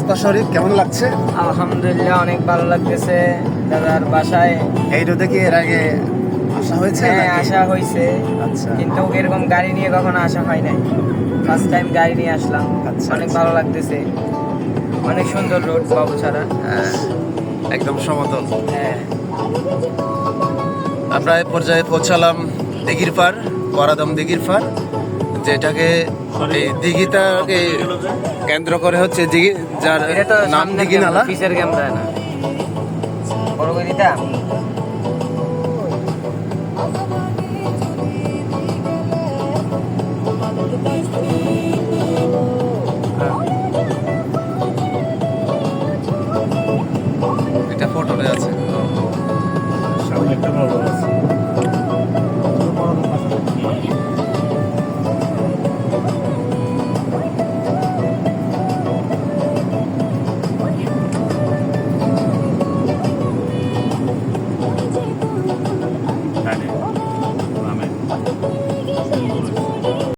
ঢাকা শহরে কেমন লাগছে? আলহামদুলিল্লাহ অনেক ভালো লাগতেছে। দাদার বাসায় এই রোদে কি এর আগে আসা হয়েছে? হ্যাঁ নাকি? আসা হয়েছে, আচ্ছা। কিন্তু এরকম গাড়ি নিয়ে কখনো আসা হয় নাই। ফার্স্ট টাইম গাড়ি নিয়ে আসলাম। আচ্ছা, অনেক আচ্ছা। ভালো লাগতেছে, অনেক সুন্দর রোড বাবুছড়া। হ্যাঁ, একদম সমতল। হ্যাঁ আমরা এই পর্যায়ে পৌঁছালাম দিঘির পার, বরাদম দিঘির পার, যেটাকে এই দিঘিটাকে কেন্দ্র করে হচ্ছে দিঘি, যার এটা তো নাম সামনের দিঘি নালা। ক্যামেরা, পিছের ক্যামেরা না। বড় করে দিতাম। এটা ফটোতে আছে। সামনে একটা বড়